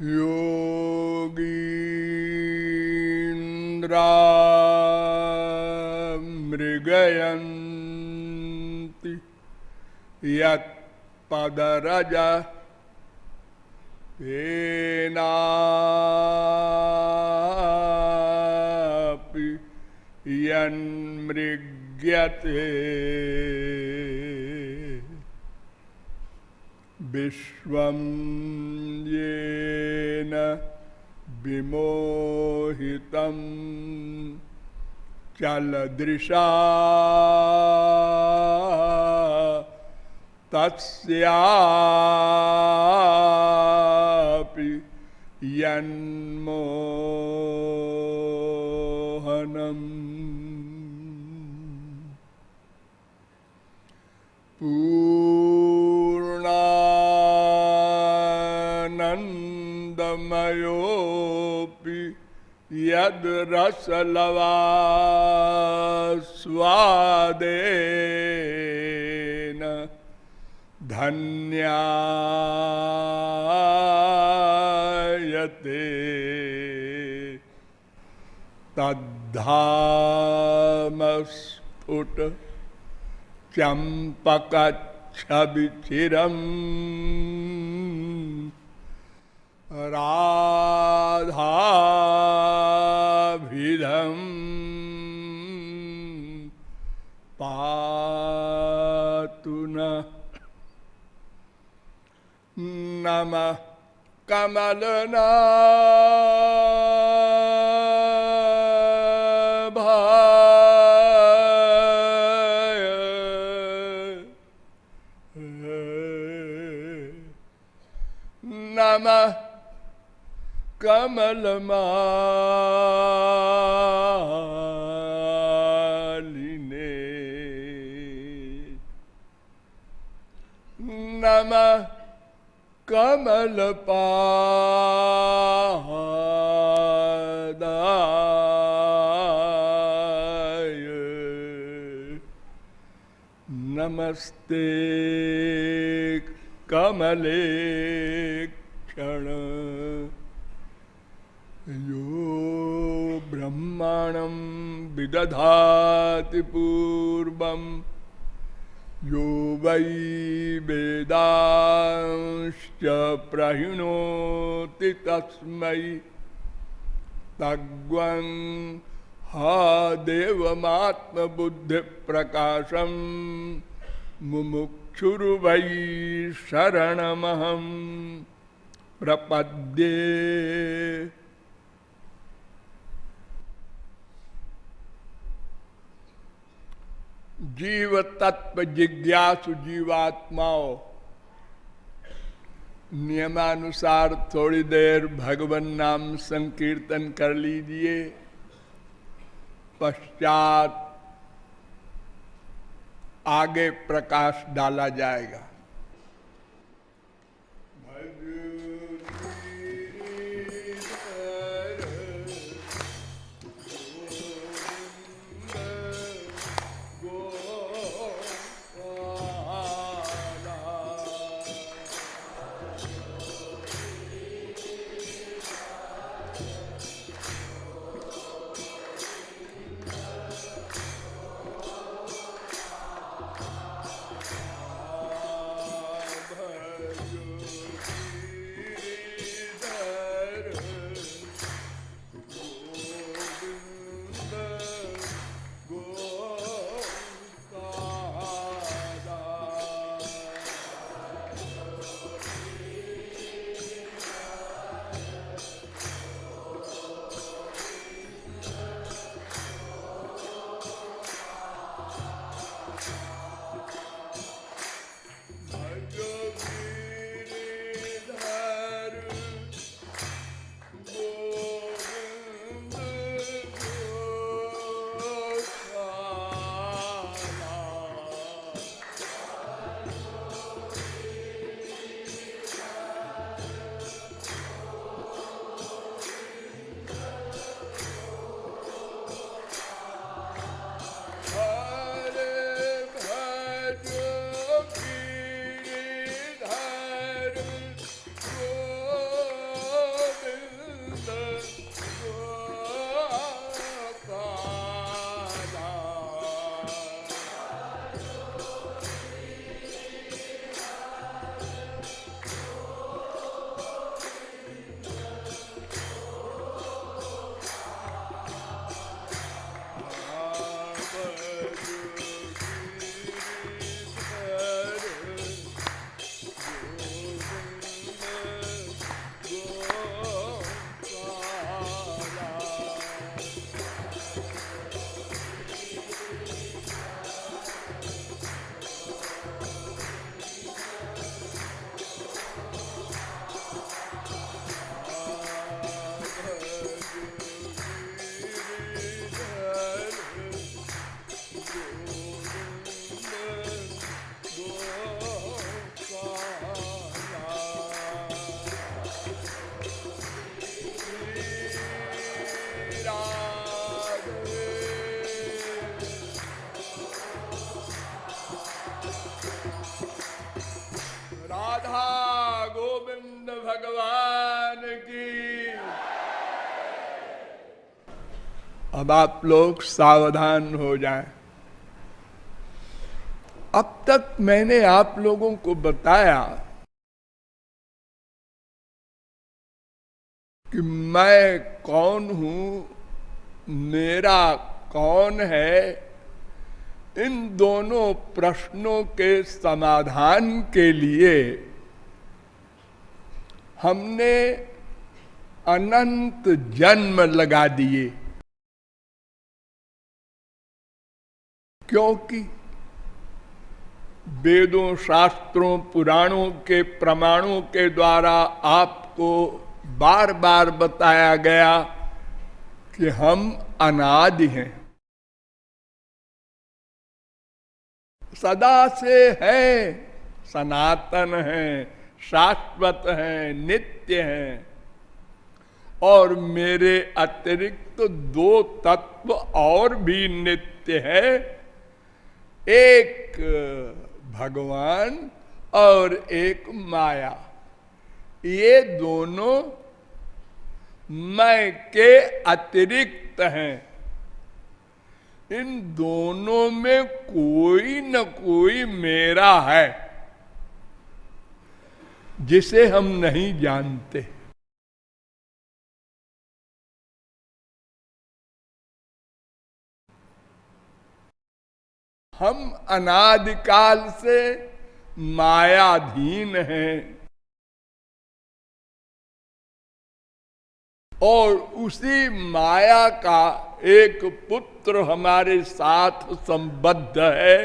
योगीन्द्रा मृगयन्ति यत्पदरज तेनापि यन्मृग्यते विश्वं येन विमोहितं चलदृशा तस्यापि यन्मोहनम् पूर्णानन्दमयोऽपि यद् रसलवास्वादेन धन्यायते तद्धामस्फुट चम्पकच्छविचिरम् राधाभिधम् पातु नः नमः कमलनाभाय नमः कमलमालिने नमः कमलपादाय नमस्ते कमले क्षण यो ब्रह्माणं विदधाति पूर्वं यो वै वेदांश्च प्रहिणोति तस्मै तद्वं हा देवमात्मबुद्धिप्रकाशं मुमुक्षुर्वै शरणमहं प्रपद्ये। जीव तत्व जिज्ञासु जीवात्माओं, नियमानुसार थोड़ी देर भगवान नाम संकीर्तन कर लीजिए। पश्चात आगे प्रकाश डाला जाएगा। अब आप लोग सावधान हो जाएं। अब तक मैंने आप लोगों को बताया कि मैं कौन हूं, मेरा कौन है। इन दोनों प्रश्नों के समाधान के लिए हमने अनंत जन्म लगा दिए, क्योंकि वेदों, शास्त्रों, पुराणों के प्रमाणों के द्वारा आपको बार बार बताया गया कि हम अनादि हैं, सदा से हैं, सनातन हैं, शाश्वत हैं, नित्य हैं। और मेरे अतिरिक्त दो तत्व और भी नित्य है, एक भगवान और एक माया। ये दोनों मैं के अतिरिक्त हैं। इन दोनों में कोई न कोई मेरा है, जिसे हम नहीं जानते। हम अनादिकाल से मायाधीन हैं और उसी माया का एक पुत्र हमारे साथ संबद्ध है,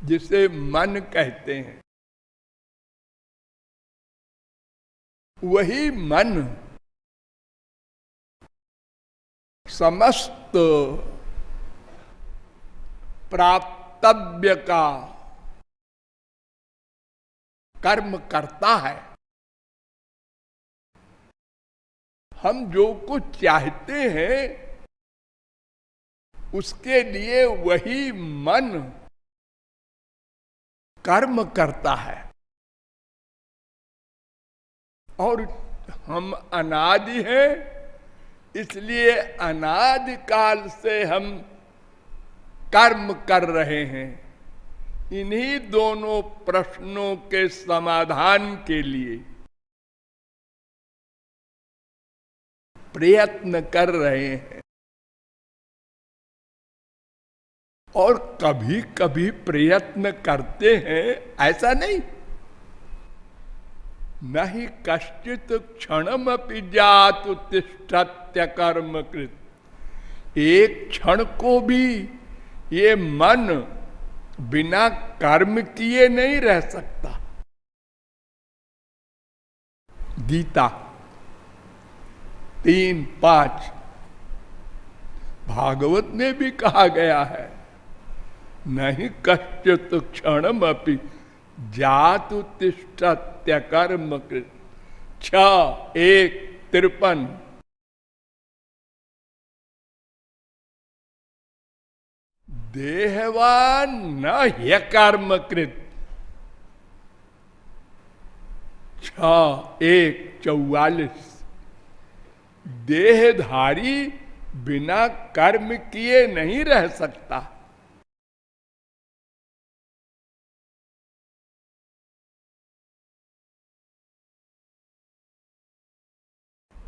जिसे मन कहते हैं। वही मन समस्त प्राप्तव्य का कर्म करता है। हम जो कुछ चाहते हैं उसके लिए वही मन कर्म करता है। और हम अनादि हैं, इसलिए अनादि काल से हम कर्म कर रहे हैं। इन्हीं दोनों प्रश्नों के समाधान के लिए प्रयत्न कर रहे हैं। और कभी कभी प्रयत्न करते हैं, ऐसा नहीं। नहीं कश्चित क्षणमपि जातु तिष्ठत्य कर्म कृत। एक क्षण को भी ये मन बिना कर्म किए नहीं रह सकता। गीता 3:5 भागवत में भी कहा गया है, नहीं कश्चित क्षणमपि जातु तिष्ठत्य कर्म कृत। 6:1-53 देहवान न ह्यकर्म कृत। 6:1-44 देहधारी बिना कर्म किए नहीं रह सकता।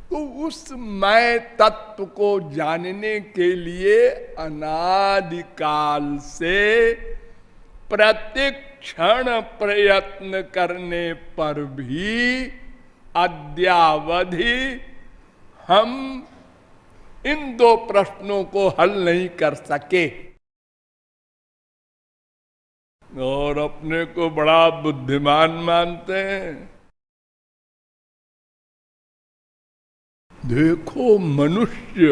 तो उस मैं तत्व को जानने के लिए अनादिकाल से प्रतिक्षण प्रयत्न करने पर भी अद्यावधि हम इन दो प्रश्नों को हल नहीं कर सके। और अपने को बड़ा बुद्धिमान मानते हैं। देखो, मनुष्य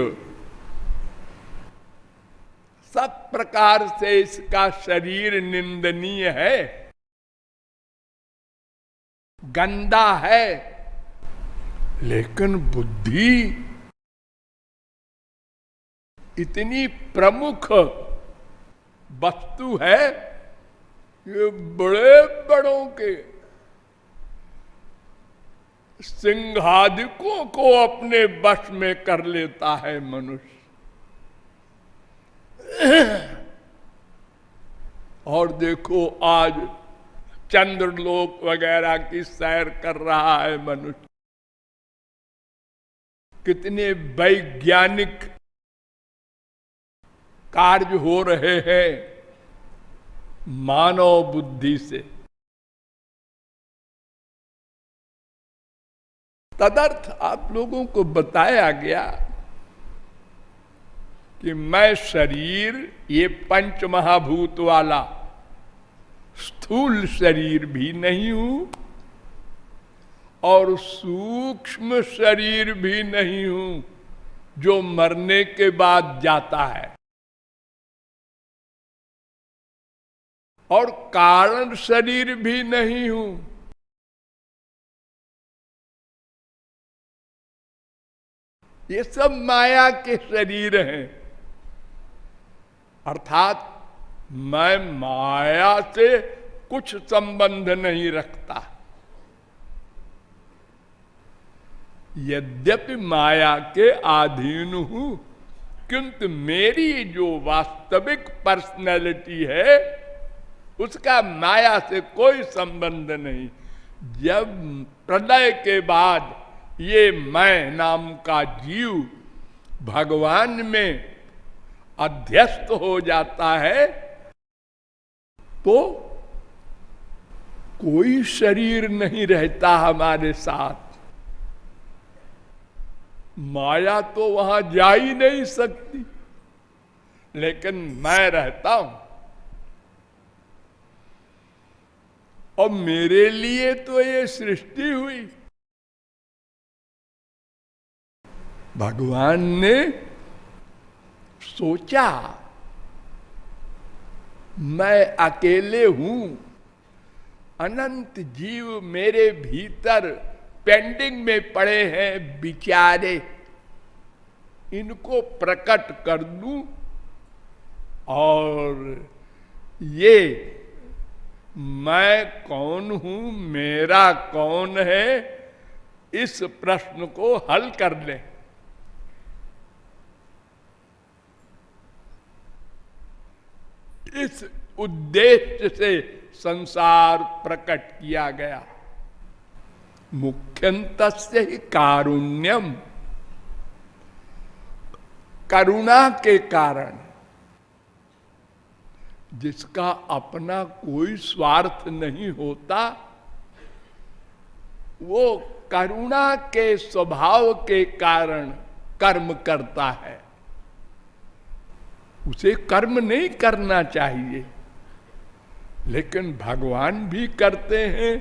सब प्रकार से इसका शरीर निंदनीय है, गंदा है, लेकिन बुद्धि इतनी प्रमुख वस्तु है, ये बड़े बड़ों के सिंहादिकों को अपने वश में कर लेता है मनुष्य। और देखो आज चंद्रलोक वगैरह की सैर कर रहा है मनुष्य। कितने वैज्ञानिक कार्य हो रहे हैं मानव बुद्धि से। तदर्थ आप लोगों को बताया गया कि मैं शरीर, ये पंच महाभूत वाला स्थूल शरीर भी नहीं हूं और सूक्ष्म शरीर भी नहीं हूं जो मरने के बाद जाता है, और कारण शरीर भी नहीं हूं। ये सब माया के शरीर हैं। अर्थात मैं माया से कुछ संबंध नहीं रखता। यद्यपि माया के अधीन हूं, किंतु मेरी जो वास्तविक पर्सनैलिटी है उसका माया से कोई संबंध नहीं। जब प्रलय के बाद ये मैं नाम का जीव भगवान में अध्यस्त हो जाता है तो कोई शरीर नहीं रहता हमारे साथ। माया तो वहां जा ही नहीं सकती, लेकिन मैं रहता हूं। और मेरे लिए तो ये सृष्टि हुई। भगवान ने सोचा मैं अकेले हूं, अनंत जीव मेरे भीतर पेंडिंग में पड़े हैं बिचारे, इनको प्रकट कर दूं और ये मैं कौन हूं, मेरा कौन है, इस प्रश्न को हल कर ले। इस उद्देश्य से संसार प्रकट किया गया। मुख्यंतस्य ही कारुण्यम, करुणा के कारण, जिसका अपना कोई स्वार्थ नहीं होता, वो करुणा के स्वभाव के कारण कर्म करता है। उसे कर्म नहीं करना चाहिए, लेकिन भगवान भी करते हैं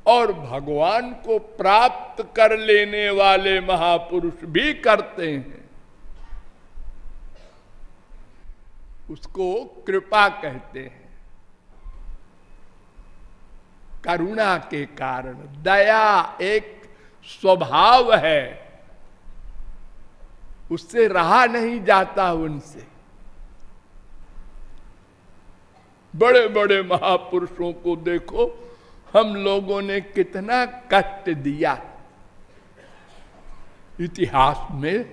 और भगवान को प्राप्त कर लेने वाले महापुरुष भी करते हैं। उसको कृपा कहते हैं। करुणा के कारण, दया एक स्वभाव है, उससे रहा नहीं जाता। उनसे बड़े बड़े महापुरुषों को देखो, हम लोगों ने कितना कष्ट दिया। इतिहास में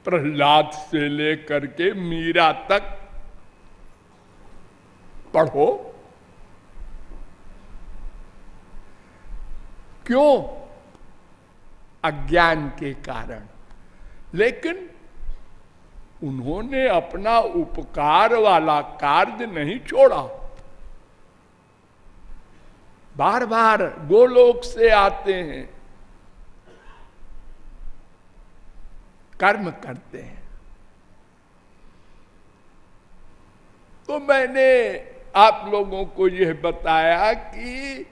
प्रहलाद से लेकर के मीरा तक पढ़ो। क्यों? अज्ञान के कारण। लेकिन उन्होंने अपना उपकार वाला कार्य नहीं छोड़ा। बार बार गोलोक से आते हैं, कर्म करते हैं। तो मैंने आप लोगों को यह बताया कि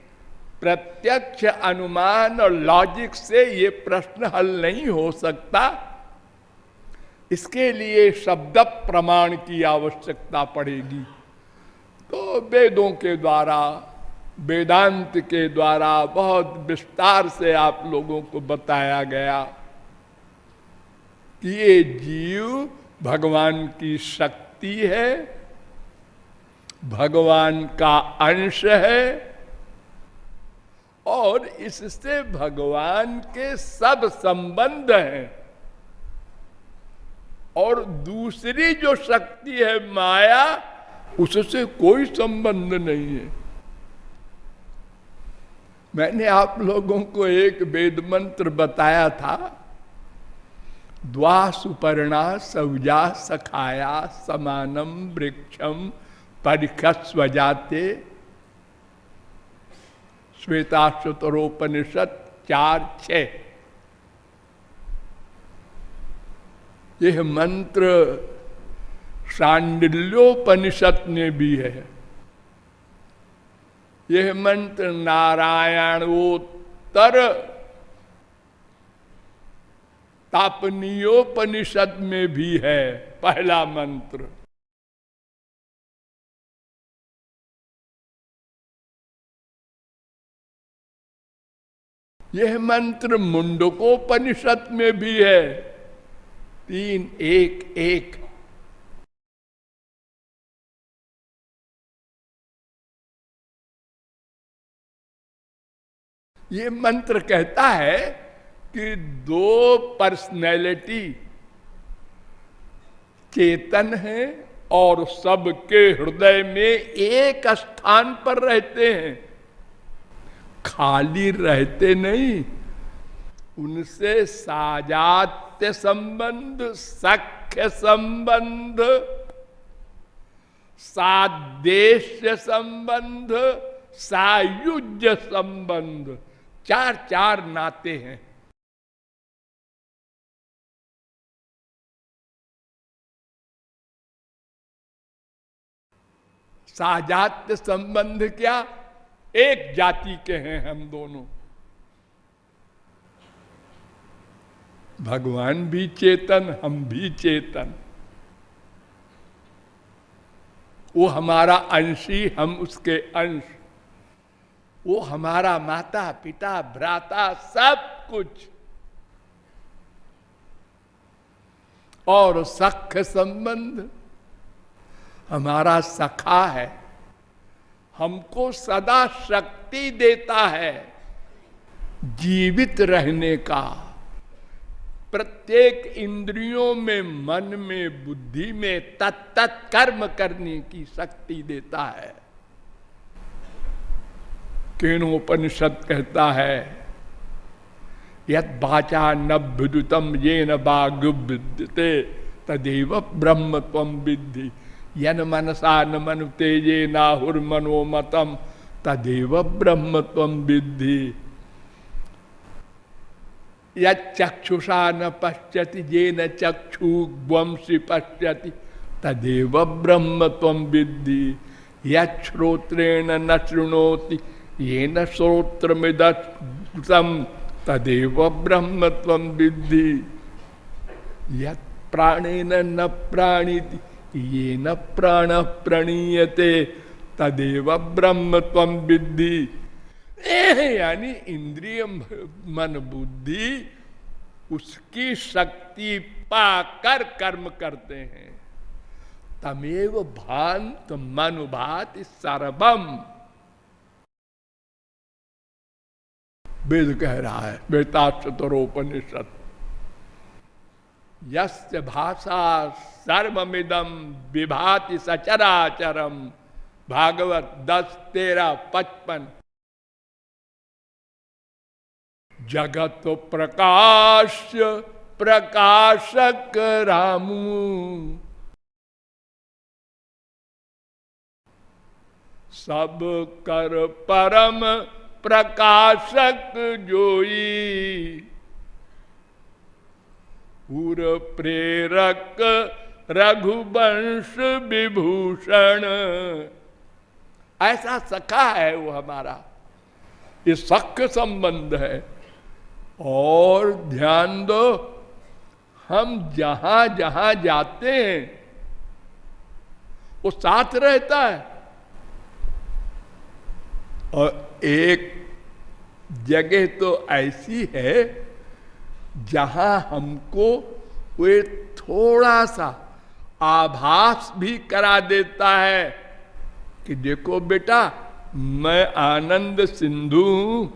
प्रत्यक्ष अनुमान और लॉजिक से ये प्रश्न हल नहीं हो सकता। इसके लिए शब्द प्रमाण की आवश्यकता पड़ेगी। तो वेदों के द्वारा, वेदांत के द्वारा बहुत विस्तार से आप लोगों को बताया गया कि ये जीव भगवान की शक्ति है, भगवान का अंश है और इससे भगवान के सब संबंध हैं। और दूसरी जो शक्ति है माया, उससे कोई संबंध नहीं है। मैंने आप लोगों को एक वेद मंत्र बताया था, द्वा सुपर्णा सौजा सखाया समानम वृक्षम परिखस्वजाते, श्वेताश्वतरोपनिषद 4:6। यह मंत्र शांडिल्योपनिषद में भी है। यह मंत्र नारायणोत्तर तापनीयोपनिषद में भी है, पहला मंत्र। यह मंत्र मुंडकोपनिषद में भी है, 3:1:1। ये मंत्र कहता है कि दो पर्सनैलिटी चेतन है और सबके हृदय में एक स्थान पर रहते हैं, खाली रहते नहीं। उनसे साजात्य संबंध, सख्य संबंध, सादेश्य संबंध, सायुज्य संबंध, 4 नाते हैं। साजात्य संबंध क्या? एक जाति के हैं हम दोनों। भगवान भी चेतन, हम भी चेतन। वो हमारा अंशी, हम उसके अंश। वो हमारा माता पिता भ्राता सब कुछ। और सख्य संबंध हमारा सखा है, हमको सदा शक्ति देता है जीवित रहने का। प्रत्येक इंद्रियों में, मन में, बुद्धि में तत्त कर्म करने की शक्ति देता है। केनोपनिषद कहता है, यद वाचा नभ्युदितम येन वाग्युविद्यते तदेव ब्रह्म त्वं विद्धि, यन मनसा न मनु तेजे नाहुर्मनोमतम तदेव ब्रह्म त्वं विद्धि, यक्षुषा न पश्यति येन चक्षुर्वंशी पश्यति तदेव ब्रह्म त्वं विद्धि, यश्रोत्रेण न शृणोति येन श्रोत्रमिदं तदेव ब्रह्म त्वं विद्धि, यत् प्राणेन न प्राणीति येन प्राणः प्रणीयते तदेव ब्रह्म त्वं विद्धि। यानी इंद्रिय मन बुद्धि उसकी शक्ति पाकर कर्म करते हैं। तमेव भांत मनुभाति सर्वम, वेद कह रहा है, श्वेताश्वतरोपनिषद। यस्य भाषा सर्वमिदं विभाति सचराचरम, भागवत 10:13-55। जगत प्रकाश प्रकाशक रामू, सब कर परम प्रकाशक जोई, पूर प्रेरक रघुवंश विभूषण। ऐसा सखा है वो हमारा, ये सख्य संबंध है। और ध्यान दो, हम जहां जहां जाते हैं वो साथ रहता है। और एक जगह तो ऐसी है जहां हमको वो थोड़ा सा आभास भी करा देता है कि देखो बेटा, मैं आनंद सिंधु हूं।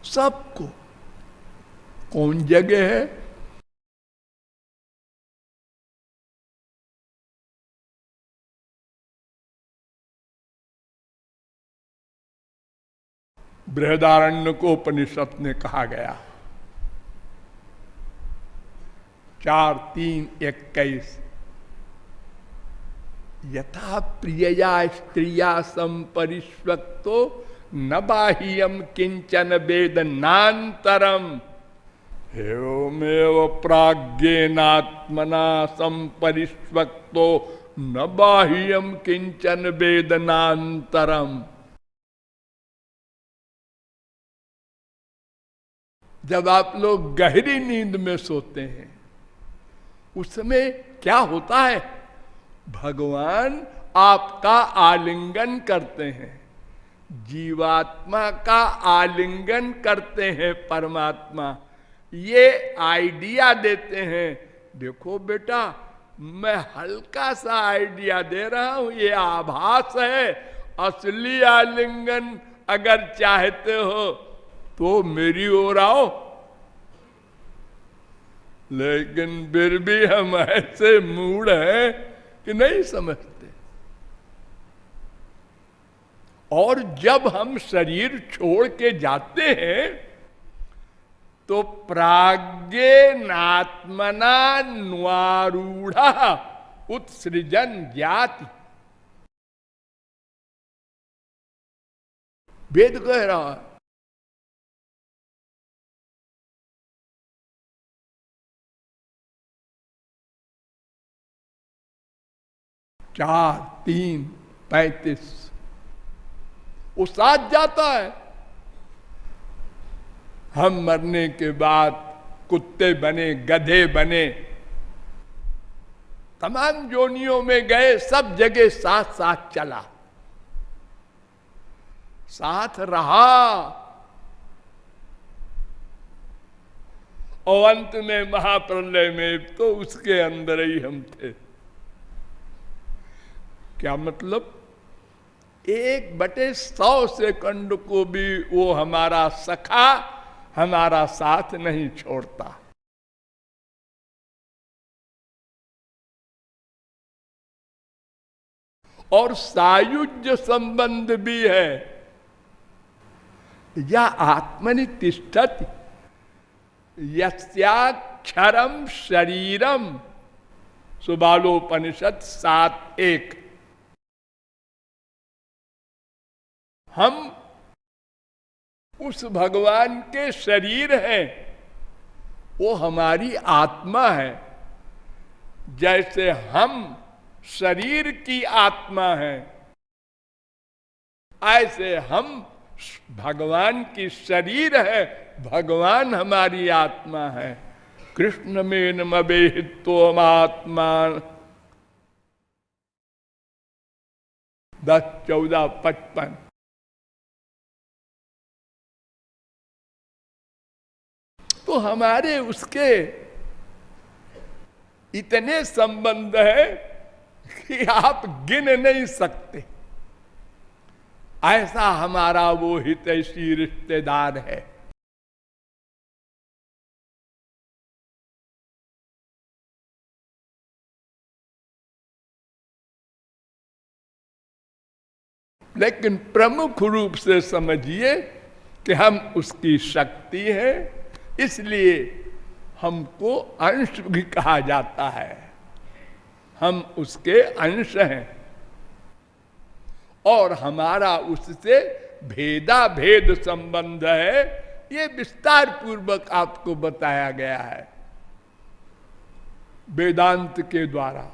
सबको। कौन जगह है? बृहदारण्य को उपनिषद ने कहा गया। 4:3:21 यथा प्रियया स्त्रिया संपरिष्वक्तो न बाह्यम किंचन वेदनांतरम एवमेव प्राज्ञेनात्मना संपरिष्वक्तो न बाह्यम किंचन वेदनांतरम। जब आप लोग गहरी नींद में सोते हैं, उस समय क्या होता है? भगवान आपका आलिंगन करते हैं, जीवात्मा का आलिंगन करते हैं परमात्मा। ये आइडिया देते हैं, देखो बेटा मैं हल्का सा आइडिया दे रहा हूं, ये आभास है, असली आलिंगन अगर चाहते हो तो मेरी ओर आओ। लेकिन फिर भी हम ऐसे मूड हैं कि नहीं समझते। और जब हम शरीर छोड़ के जाते हैं तो प्राज्ञेनात्मना न्वारूढ़ा उत्सृजन जाति। वेद कह रहा है। चार 3:35 वो साथ जाता है। हम मरने के बाद कुत्ते बने, गधे बने, तमाम जोनियों में गए, सब जगह साथ साथ चला, साथ रहा। और अंत में महाप्रलय में तो उसके अंदर ही हम थे। क्या मतलब? 1/100 सेकंड को भी वो हमारा सखा, हमारा साथ नहीं छोड़ता। और सायुज्य संबंध भी है। या आत्मनि तिष्ठति यस्याक्षरम शरीरम, सुबालोपनिषद 7:1। हम उस भगवान के शरीर हैं, वो हमारी आत्मा है। जैसे हम शरीर की आत्मा है, ऐसे हम भगवान की शरीर है, भगवान हमारी आत्मा है। कृष्ण में नमवेहित्वमात्मा 10:14-55। तो हमारे उसके इतने संबंध है कि आप गिन नहीं सकते। ऐसा हमारा वो हितैषी रिश्तेदार है। लेकिन प्रमुख रूप से समझिए कि हम उसकी शक्ति है, इसलिए हमको अंश भी कहा जाता है। हम उसके अंश हैं और हमारा उससे भेदा भेद संबंध है। ये विस्तार पूर्वक आपको बताया गया है वेदांत के द्वारा।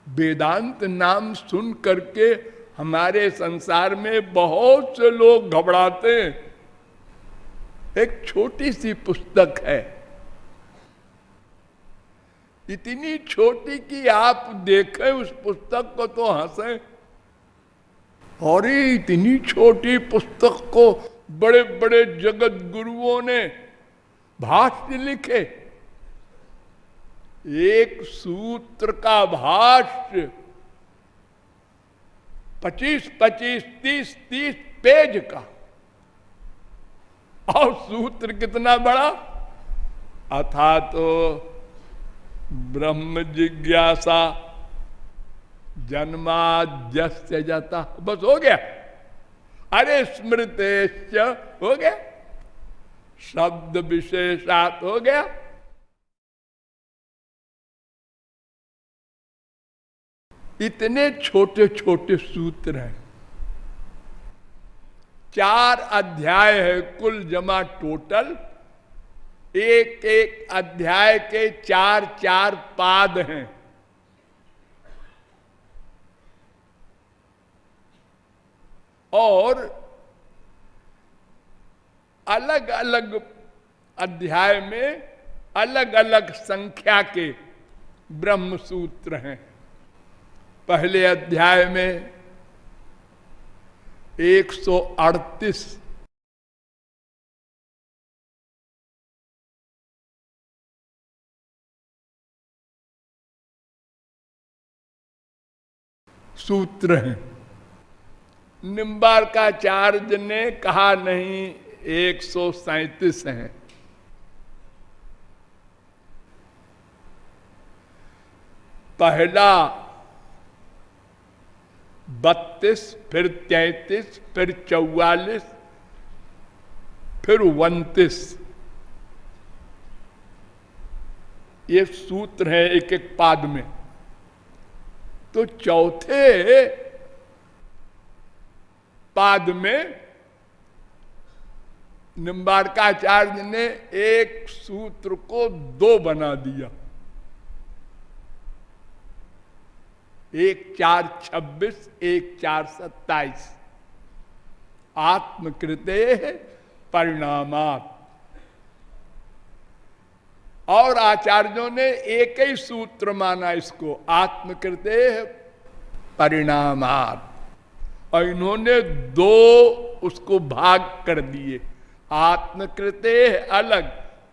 वेदांत नाम सुन करके हमारे संसार में बहुत से लोग घबराते हैं। एक छोटी सी पुस्तक है, इतनी छोटी कि आप देखें उस पुस्तक को तो हंसें। और इतनी छोटी पुस्तक को बड़े बड़े जगत गुरुओं ने भाष्य लिखे। एक सूत्र का भाष्य 25, 30 पेज का। और सूत्र कितना बड़ा? अथा तो ब्रह्म जिज्ञासा जन्माद्यस्य जाता, बस हो गया। अरे स्मृतेश्च हो गया, शब्द विशेषात हो गया। इतने छोटे छोटे सूत्र हैं, 4 अध्याय है कुल जमा टोटल। एक एक अध्याय के 4-4 पाद हैं। और अलग अलग अध्याय में अलग अलग संख्या के ब्रह्म सूत्र हैं। पहले अध्याय में 138 सूत्र हैं। निम्बार्काचार्य ने कहा नहीं 137 हैं। पहला 32, फिर 33, फिर 44, फिर 29, ये सूत्र है एक एक पाद में। तो चौथे पाद में निम्बार्काचार्य ने एक सूत्र को 2 बना दिया। 1-4-26, 1-4-27, आत्मकृते परिणामात्। और आचार्यों ने एक ही सूत्र माना इसको, आत्मकृते परिणामात्, और इन्होंने 2 उसको भाग कर दिए, आत्मकृते अलग,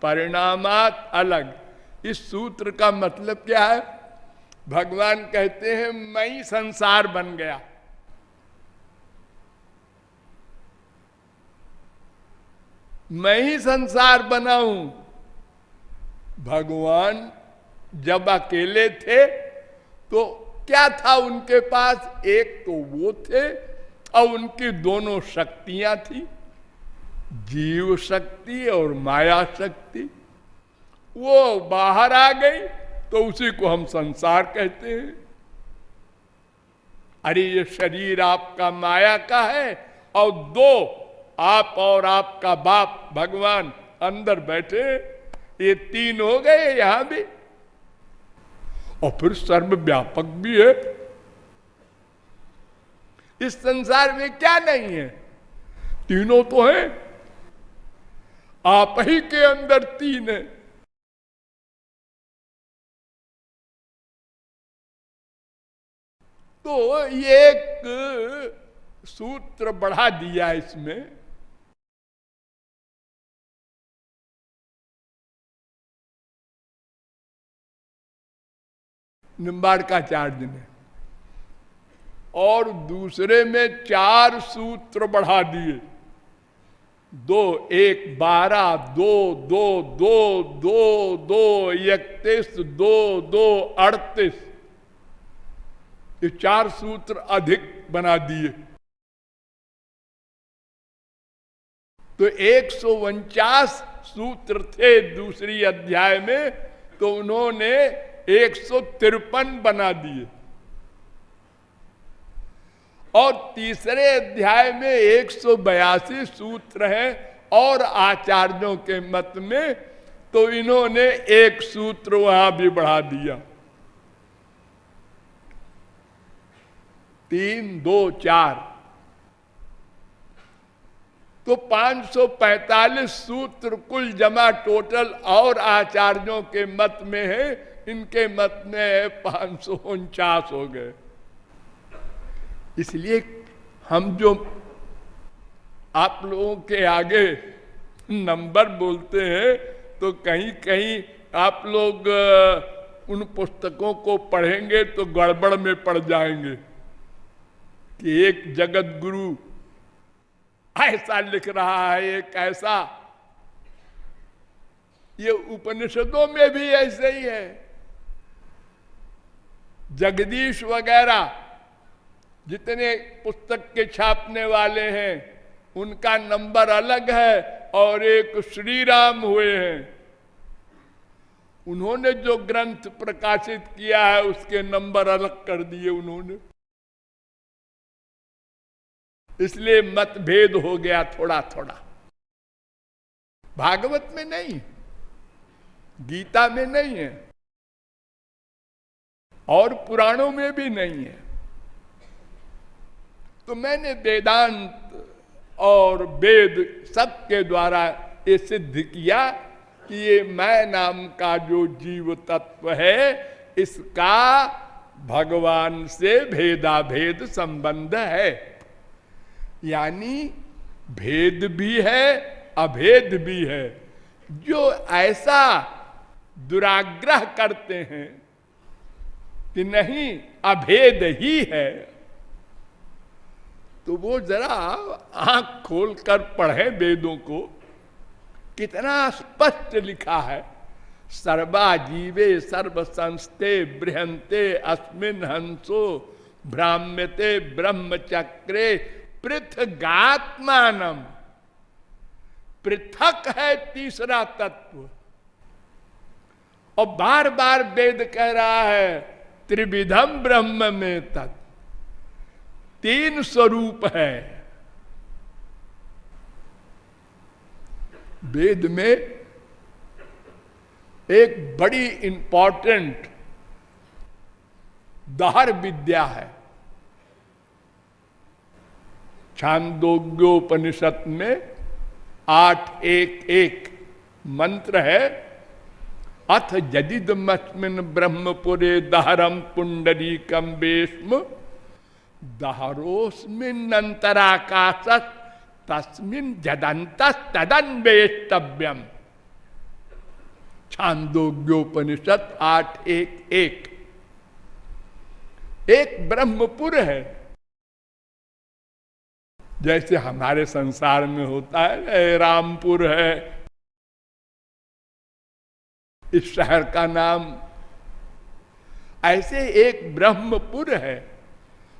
परिणामात् अलग। इस सूत्र का मतलब क्या है? भगवान कहते हैं मैं ही संसार बन गया। मैं ही संसार बना हूं। भगवान जब अकेले थे तो क्या था उनके पास? एक तो वो थे और उनकी दोनों शक्तियां थी, जीव शक्ति और माया शक्ति। वो बाहर आ गई तो उसी को हम संसार कहते हैं। अरे ये शरीर आपका माया का है और 2 आप और आपका बाप भगवान अंदर बैठे, ये 3 हो गए यहां भी। और फिर सर्वव्यापक भी है। इस संसार में क्या नहीं है? तीनों तो हैं, आप ही के अंदर 3 है। तो ये एक सूत्र बढ़ा दिया इसमें। निम्बार्काचार्य ने, और दूसरे में 4 सूत्र बढ़ा दिए। 2, 1, 12, 2, 2, 2, 2, 2, 31, 2, 2, 38, ये 4 सूत्र अधिक बना दिए। तो 149 सूत्र थे दूसरी अध्याय में, तो उन्होंने 153 बना दिए। और तीसरे अध्याय में 182 सूत्र हैं। और आचार्यों के मत में तो इन्होंने 1 सूत्र वहां भी बढ़ा दिया। 3, 2, 4, तो 545 सूत्र कुल जमा टोटल। और आचार्यों के मत में है, इनके मत में 549 हो गए। इसलिए हम जो आप लोगों के आगे नंबर बोलते हैं तो कहीं कहीं आप लोग उन पुस्तकों को पढ़ेंगे तो गड़बड़ में पड़ जाएंगे कि एक जगत गुरु ऐसा लिख रहा है, एक ऐसा। ये उपनिषदों में भी ऐसे ही है। जगदीश वगैरह जितने पुस्तक के छापने वाले हैं उनका नंबर अलग है, और एक श्री राम हुए हैं, उन्होंने जो ग्रंथ प्रकाशित किया है उसके नंबर अलग कर दिए उन्होंने। इसलिए मतभेद हो गया थोड़ा थोड़ा। भागवत में नहीं, गीता में नहीं है, और पुराणों में भी नहीं है। तो मैंने वेदांत और वेद सबके द्वारा ये सिद्ध किया कि ये मैं नाम का जो जीव तत्व है इसका भगवान से भेदा भेद संबंध है। यानी भेद भी है अभेद भी है। जो ऐसा दुराग्रह करते हैं कि नहीं अभेद ही है, तो वो जरा आंख खोलकर पढ़े वेदों को। कितना स्पष्ट लिखा है, सर्वा जीवे सर्व संस्थे बृहंते अस्मिन् हंसो भ्राम्यते ब्रह्मचक्रे पृथगात्मानम। पृथक है तीसरा तत्व, और बार बार वेद कह रहा है त्रिविधम ब्रह्म में तत्, तीन स्वरूप है। वेद में एक बड़ी इंपॉर्टेंट दहर विद्या है। छांदोग्योपनिषद में 8.1.1 मंत्र है, अथ जदिदमस्मिन् ब्रह्मपुरे दहरम पुंडरीकम वेश्म दहरोस्मिन् अंतराकाशस् तस्मिन् जदन्तस् तदन्वेष्टव्यम। छांदोग्योपनिषद 8.1.1। एक ब्रह्मपुर है, जैसे हमारे संसार में होता है रामपुर है इस शहर का नाम, ऐसे एक ब्रह्मपुर है,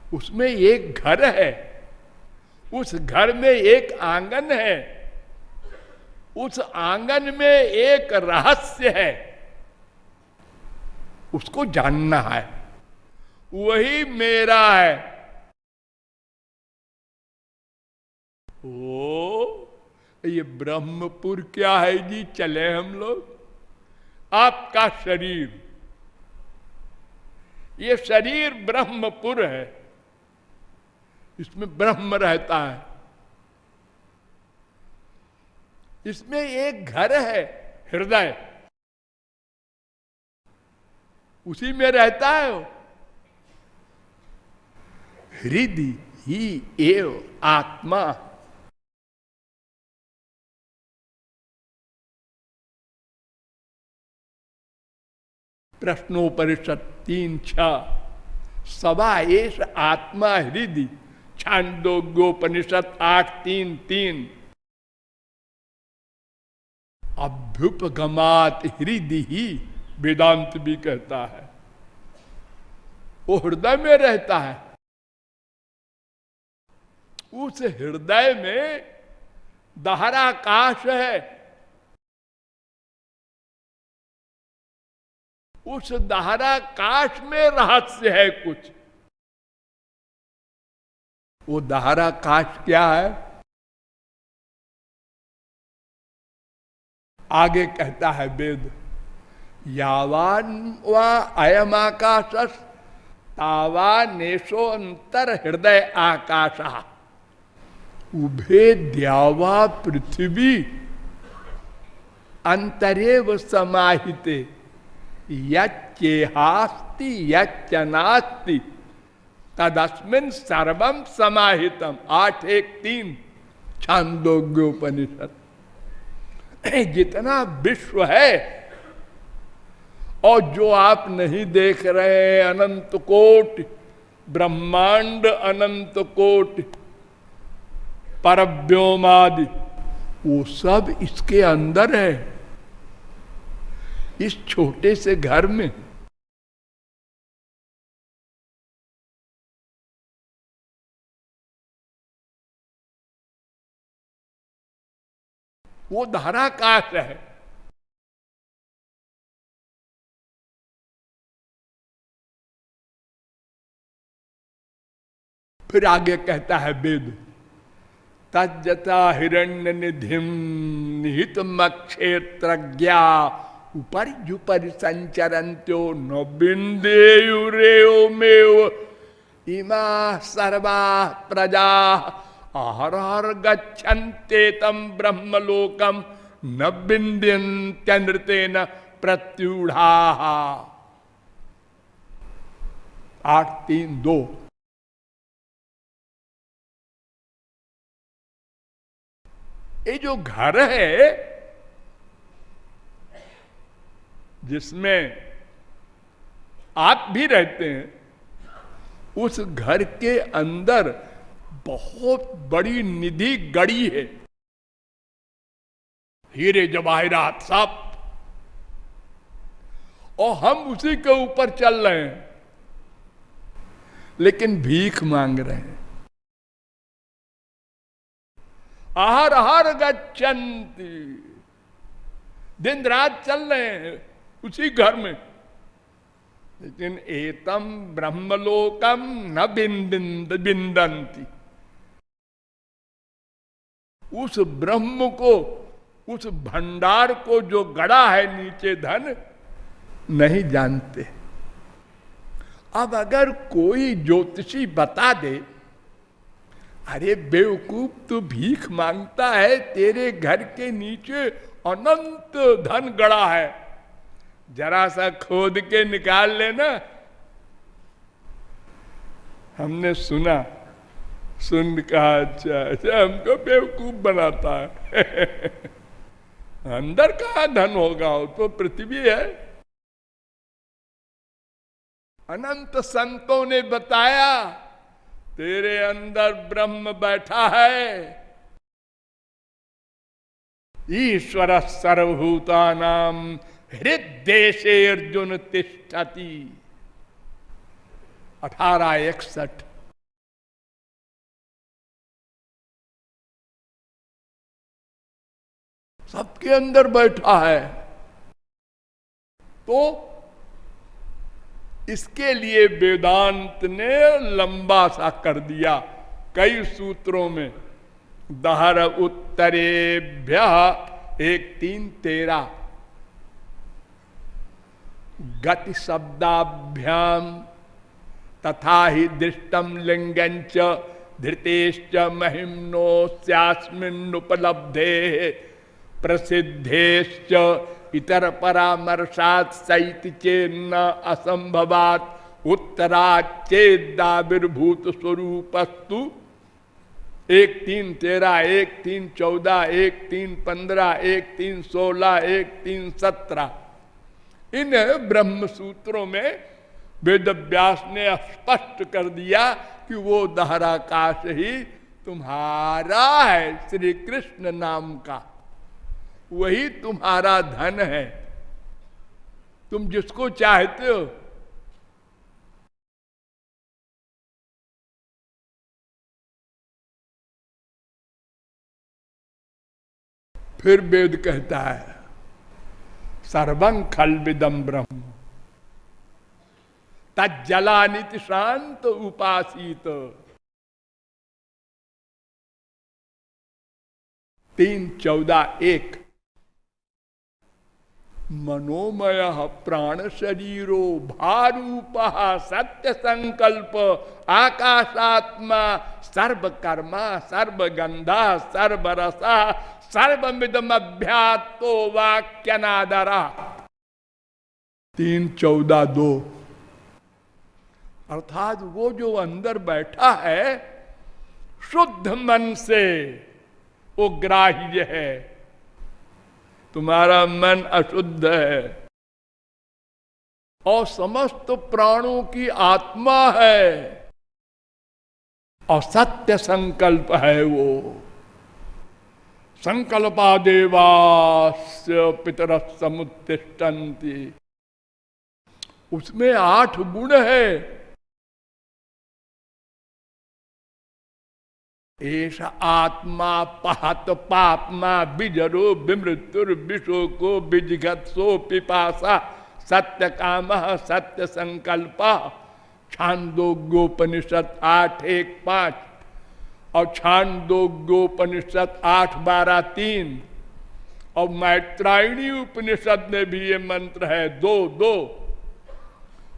उसमें एक घर है, उस घर में एक आंगन है, उस आंगन में एक रहस्य है, उसको जानना है, वही मेरा है। ओ ये ब्रह्मपुर क्या है जी? चले हम लोग। आपका शरीर, ये शरीर ब्रह्मपुर है, इसमें ब्रह्म रहता है। इसमें एक घर है हृदय, उसी में रहता है वो। हृदय ही एव आत्मा। प्रश्नोपनिषद 3:6 सवा एष आत्मा हृदय। छांदोग्योपनिषद 8:3-3 अभ्युपगमात हृदय ही वेदांत भी कहता है, वो हृदय में रहता है। उस हृदय में दहराकाश है, उस दहराकाश में रहस्य है कुछ। वो दहराकाश क्या है? आगे कहता है वेद, यावान वा अयम आकाशस् तावा नेशो अंतर हृदय आकाशा उभे द्यावा पृथ्वी अंतरेव समाहिते यच्चेहास्ति यच्चनास्ति तदस्मिन् सर्वम समाहितम। 8:1-3 छांदोग्योपनिषद। जितना विश्व है और जो आप नहीं देख रहे हैं, अनंत कोटि ब्रह्मांड, अनंत कोटि परव्योमादि, वो सब इसके अंदर है, इस छोटे से घर में। वो धाराकाश है। फिर आगे कहता है वेद, तज्जता हिरण्य निधिम निहित क्षेत्रज्ञा उपर्युपरि संचरन्त्यो न बिंदेयुरेवमेव इमा सर्वा प्रजा आहर गच्छन्ते तम ब्रह्मलोकम न बिंद्यन्त्यनृतेन प्रत्यूढ़ा। 8:3:2। ये जो घर है जिसमें आप भी रहते हैं, उस घर के अंदर बहुत बड़ी निधि गड़ी है, हीरे जवाहिरात सब, और हम उसी के ऊपर चल रहे हैं, लेकिन भीख मांग रहे हैं। आहर आहर गच्छन्ति, दिन रात चल रहे हैं उसी घर में, लेकिन एतम ब्रह्मलोकम न बिंदंती, उस ब्रह्म को, उस भंडार को जो गड़ा है नीचे धन, नहीं जानते। अब अगर कोई ज्योतिषी बता दे, अरे बेवकूफ तू भीख मांगता है, तेरे घर के नीचे अनंत धन गड़ा है, जरा सा खोद के निकाल लेना। हमने सुना, सुन कहा अच्छा अच्छा, हमको बेवकूफ बनाता है। अंदर कहाँ धन होगा, वो तो पृथ्वी है। अनंत संतों ने बताया तेरे अंदर ब्रह्म बैठा है। ईश्वर सर्वभूतानां हृद्देशे अर्जुन तिष्ठति। 18:61। सबके अंदर बैठा है। तो इसके लिए वेदांत ने लंबा सा कर दिया कई सूत्रों में। दहर उत्तरेभ्य 1:3-13 गति शब्दाभ्याम तथा ही दृष्टम लिंगंच धृतेश्च महिम्नो स्यास्मिन्नुपलब्धे प्रसिद्धेश्च इतर परामर्शात सैति चेन्न असंभवात उत्तराच्चेदाविर्भूत स्वरूपस्तु। 1:3-13, 1:3-14, 1:3-15, 1:3-16, 1:3-17 इन ब्रह्म सूत्रों में वेद व्यास ने स्पष्ट कर दिया कि वो दहराकाश ही तुम्हारा है, श्री कृष्ण नाम का, वही तुम्हारा धन है, तुम जिसको चाहते हो। फिर वेद कहता है सर्वं खल्विदं ब्रह्म तज्जलानिति शांत उपासीत। 3:14-1 मनोमय प्राण शरीरो भारूप सत्य संकल्प आकाशात्मा सर्वकर्मा सर्वगंधा सर्वरसा सर्वमिदम अभ्यातो वाक्यनादरा। 3:14-2 अर्थात वो जो अंदर बैठा है शुद्ध मन से वो ग्राह्य है, तुम्हारा मन अशुद्ध है, और समस्त प्राणों की आत्मा है, और सत्य संकल्प है वो। संकल्पादेवास्य पितरः समुत्तिष्ठन्ति, उसमें 8 गुण है। एष आत्मा पहत पापमा बिजरो विमृत्युर विशोको विजिगत्सो पिपासा सत्य काम सत्य संकल्प। छांदोग्योपनिषद 8:1-5 और छांदोग्योपनिषद 8:12-3 और मैत्रायणी उपनिषद में भी ये मंत्र है 2:2।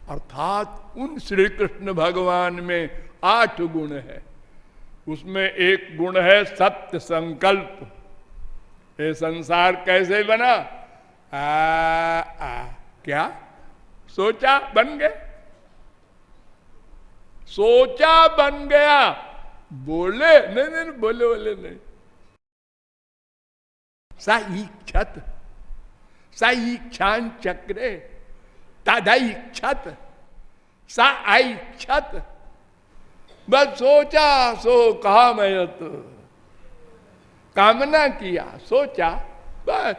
अर्थात उन श्री कृष्ण भगवान में 8 गुण है, उसमें एक गुण है सत्य संकल्प। ये संसार कैसे बना? क्या सोचा बन गया, सोचा बन गया, बोले नहीं बोले नहीं। सा इच्छत सा इच्छान चक्रे तदा इच्छत सा ऐच्छत। बस सोचा सो कहा मैं तो कामना किया, सोचा बस।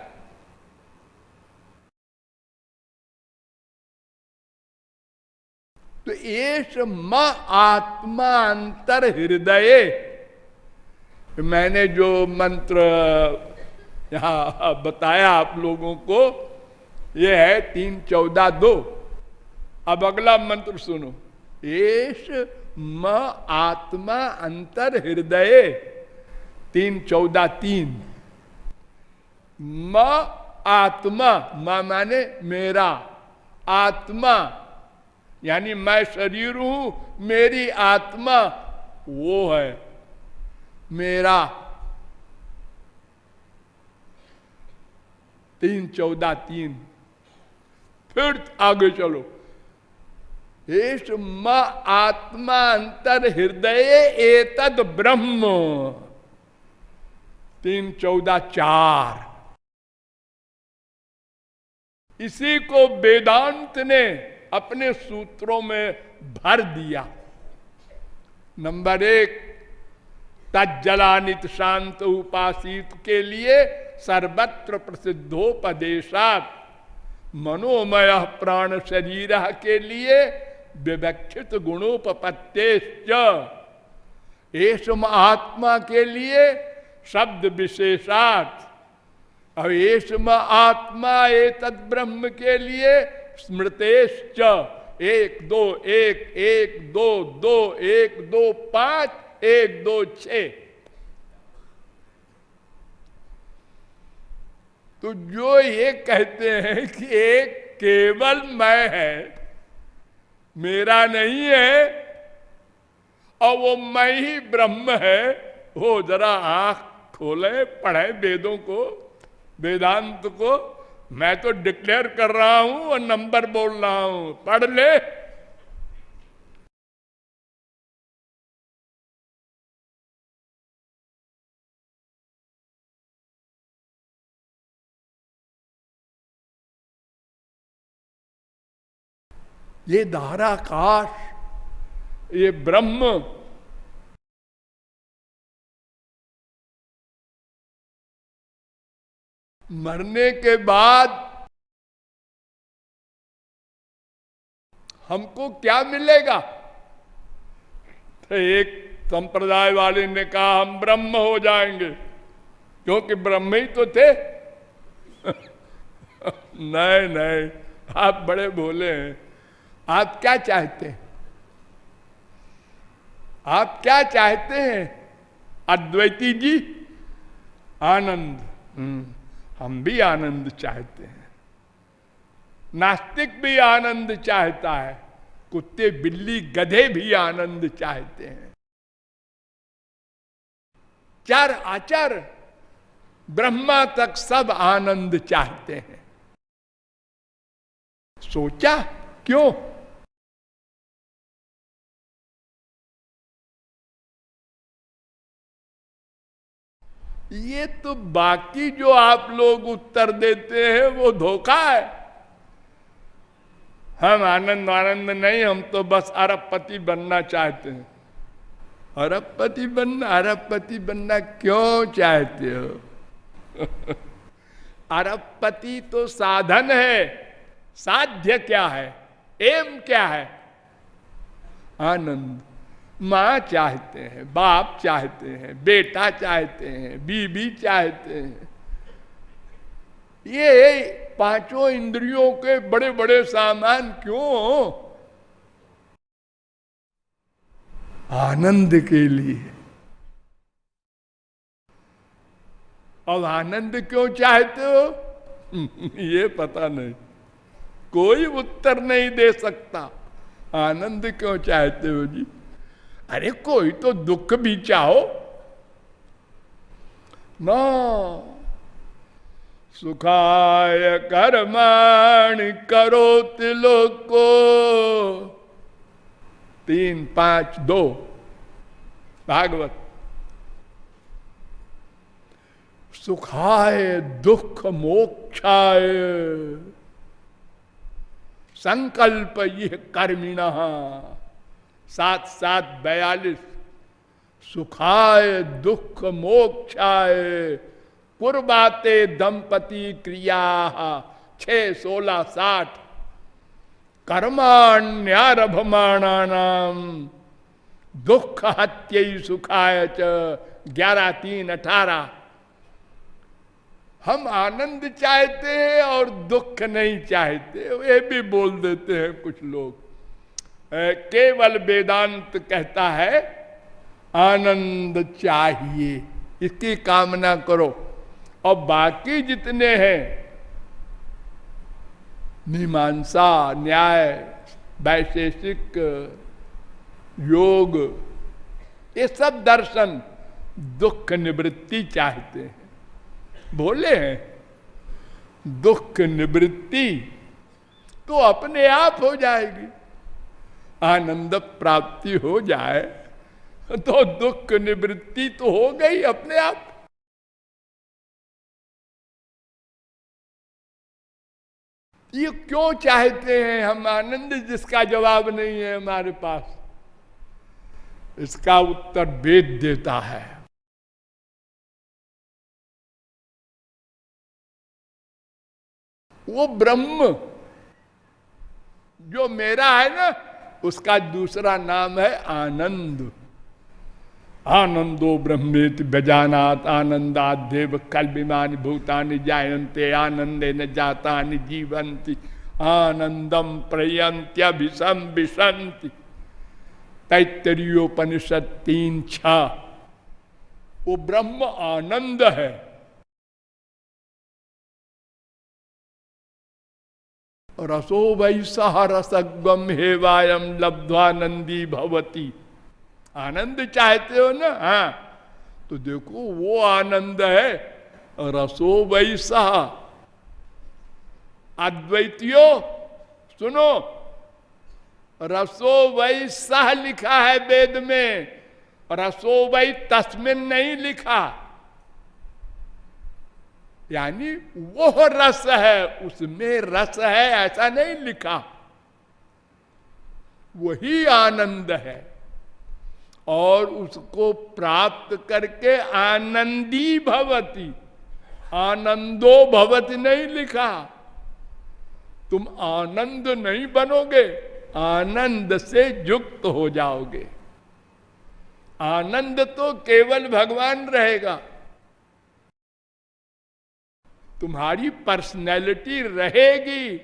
तो एष म आत्मा अंतर हृदय, मैंने जो मंत्र यहां बताया आप लोगों को, ये है 3:14-2। अब अगला मंत्र सुनो। एष म आत्मा अंतर हृदय 3:14-3। म आत्मा, म माने मेरा, आत्मा यानी मैं शरीर हूं, मेरी आत्मा वो है मेरा। 3:14-3। फिर आगे चलो। एष म आत्मा अंतर हृदय एतद ब्रह्म 3:14-4। इसी को वेदांत ने अपने सूत्रों में भर दिया। नंबर 1, तज्जलानित शांत उपासित के लिए सर्वत्र प्रसिद्धोपदेशात, मनोमय प्राण शरीर के लिए विवक्षित गुणोपपत्तेश्च, एषम आत्मा के लिए शब्द विशेषात, और एषम आत्मा एतद ब्रह्म के लिए स्मृतेश्च। 1 2 1 1 2 2 1 2 5 1 2 6। तो जो ये कहते हैं कि एक केवल मैं है, मेरा नहीं है, और वो मैं ही ब्रह्म है, वो जरा आंख खोले, पढ़े वेदों को, वेदांत को। मैं तो डिक्लेयर कर रहा हूं और नंबर बोल रहा हूं, पढ़ ले। ये धाराकाश, ये ब्रह्म मरने के बाद हमको क्या मिलेगा? तो एक संप्रदाय वाले ने कहा हम ब्रह्म हो जाएंगे, क्योंकि ब्रह्म ही तो थे। नहीं, आप बड़े भोले हैं। आप क्या चाहते हैं? आप क्या चाहते हैं अद्वैती जी? आनंद। हम भी आनंद चाहते हैं। नास्तिक भी आनंद चाहता है, कुत्ते बिल्ली गधे भी आनंद चाहते हैं। चर अचर ब्रह्मा तक सब आनंद चाहते हैं। सोचा क्यों? ये तो बाकी जो आप लोग उत्तर देते हैं वो धोखा है। हम आनंद नहीं, हम तो बस अरबपति बनना चाहते हैं। अरबपति बनना क्यों चाहते हो? अरबपति तो साधन है, साध्य क्या है, एम क्या है? आनंद। माँ चाहते हैं, बाप चाहते हैं, बेटा चाहते हैं, बीबी चाहते हैं। ये पांचों इंद्रियों के बड़े बड़े सामान क्यों? आनंद के लिए। अब आनंद क्यों चाहते हो? ये पता नहीं, कोई उत्तर नहीं दे सकता। आनंद क्यों चाहते हो जी? अरे कोई तो दुख भी चाहो ना। सुखाय कर्माणि करोति लोको 3-5-2 भागवत। सुखाय दुख मोक्षाय संकल्प यह कर्मिणः 7-7-42। सुखाय दुख मोक्षाय कुर्बाते दंपति क्रिया 6-16-60। कर्माण्यरभमाणानाम दुख हत्यै सुखाय च 11-3-18। हम आनंद चाहते हैं और दुख नहीं चाहते, ये भी बोल देते हैं कुछ लोग। केवल वेदांत कहता है आनंद चाहिए, इसकी कामना करो। और बाकी जितने हैं मीमांसा, न्याय, वैशेषिक, योग, ये सब दर्शन दुख निवृत्ति चाहते हैं। बोले हैं दुख निवृत्ति तो अपने आप हो जाएगी। आनंद प्राप्ति हो जाए तो दुख निवृत्ति तो हो गई अपने आप। ये क्यों चाहते हैं हम आनंद, जिसका जवाब नहीं है हमारे पास? इसका उत्तर वेद देता है। वो ब्रह्म जो मेरा है ना, उसका दूसरा नाम है आनंद। आनंदो ब्रह्मेति व्यजानात् आनंदादेव कल्पिमानि भूतानि जायन्ते आनंदेन जातानि जीवन्ति आनंदम प्रयन्त्यभिसंविशन्ति। तैत्तरीयोपनिषद 3:6। वो ब्रह्म आनंद है। रसो वैसह रसगम हेवायम लब्ध्वानंदी भवती। आनंद चाहते हो ना? हाँ, तो देखो वो आनंद है रसो वैसह। अद्वैतियो सुनो, रसो वैसह लिखा है वेद में, रसो वै तस्मिन नहीं लिखा। यानी वो रस है, उसमें रस है ऐसा नहीं लिखा। वही आनंद है और उसको प्राप्त करके आनंदी भवति, आनंदो भवति नहीं लिखा। तुम आनंद नहीं बनोगे, आनंद से युक्त हो जाओगे। आनंद तो केवल भगवान रहेगा। तुम्हारी पर्सनैलिटी रहेगी,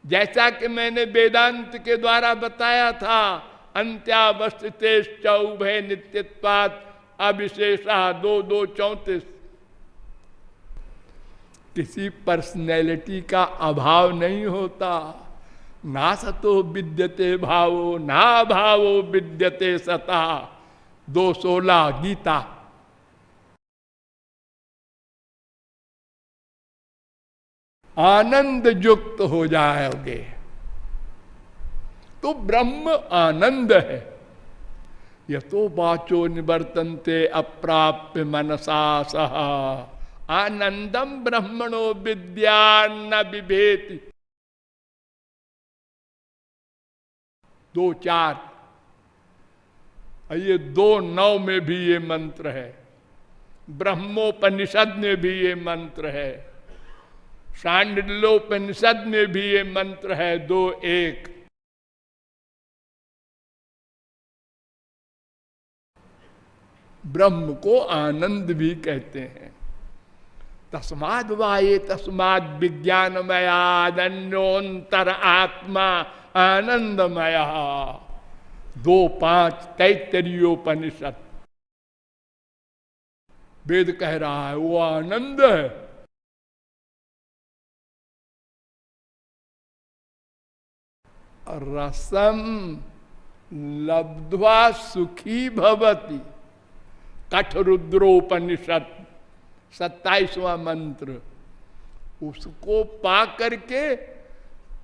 जैसा कि मैंने वेदांत के द्वारा बताया था। अंत्यावस्थितेश्च उभय नित्यत्वात् अविशेषा 2:2-34। किसी पर्सनैलिटी का अभाव नहीं होता। ना सतो विद्यते भावो ना भावो विद्यते सता 2:16 गीता। आनंद युक्त हो जाओगे तो ब्रह्म आनंद है। यतो वाचो निवर्तन्ते अप्राप्य मनसा सह आनंदम ब्रह्मणो विद्या न बिभेति। 2:4। ये 2:9 में भी ये मंत्र है, ब्रह्मोपनिषद में भी ये मंत्र है, शांडिल्योपनिषद में भी ये मंत्र है 2:1। ब्रह्म को आनंद भी कहते हैं। तस्माद वाये तस्माद विज्ञानमयादन्योन्तर आत्मा आनंदमया। 2:5 तैत्तरीयोपनिषद वेद कह रहा है वो आनंद है। रसम लब्ध्वा सुखी भवति। कठरुद्रोपनिषद 27वां मंत्र। उसको पा करके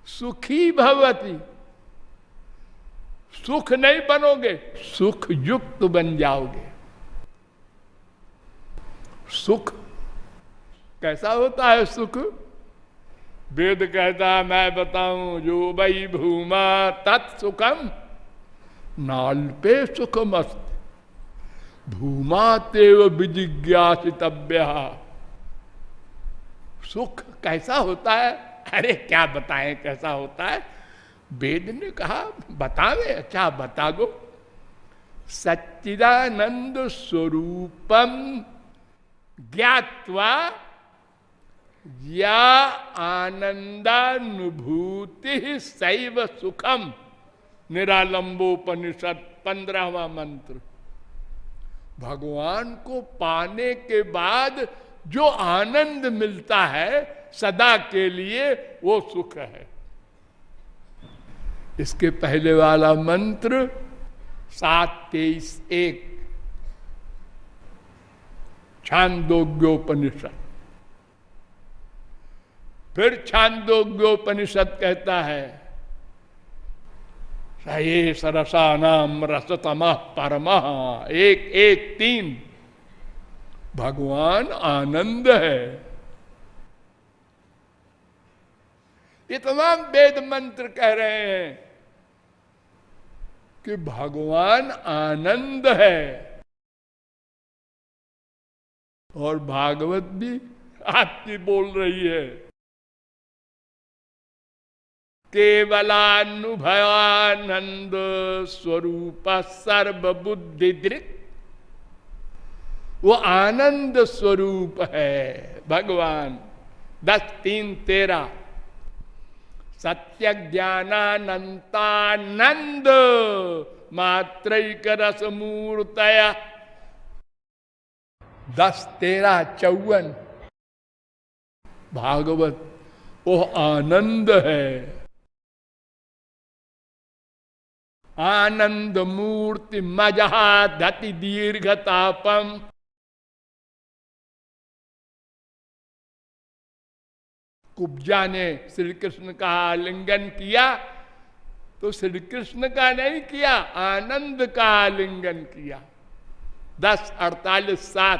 सुखी भवति। सुख नहीं बनोगे, सुख युक्त बन जाओगे। सुख कैसा होता है? सुख वेद कहता है, मैं बताऊं, जो वही भूमा तत्सुखम नाल्पे सुखमस्त भूमा तेव विजिज्ञासितव्य। सुख कैसा होता है? अरे क्या बताएं कैसा होता है? वेद ने कहा बतावे। अच्छा बता दो। सच्चिदानंद स्वरूपम ज्ञात्वा या आनंदानुभूति सैव सुखम। निरालंबोपनिषद 15वां मंत्र। भगवान को पाने के बाद जो आनंद मिलता है सदा के लिए, वो सुख है। इसके पहले वाला मंत्र 7:23:1 छांदोग्योपनिषद। फिर छांदोग्योपनिषद कहता है, सये सरसानाम रसतमः परमः। 1:1:3 भगवान आनंद है। ये तमाम वेद मंत्र कह रहे हैं कि भगवान आनंद है। और भागवत भी आपकी बोल रही है, केवलानुभवानंद स्वरूप सर्वबुद्धि दृक्। वो आनंद स्वरूप है भगवान। 10:3-13 सत्य ज्ञानानंतानंद मात्रैक रस मूर्तया। 10:13-54 भागवत वो आनंद है। आनंद मूर्ति मजहा धति दीर्घतापम। कुब्जा ने श्री कृष्ण का आलिंगन किया तो श्री कृष्ण का नहीं किया, आनंद का आलिंगन किया। 10:48-7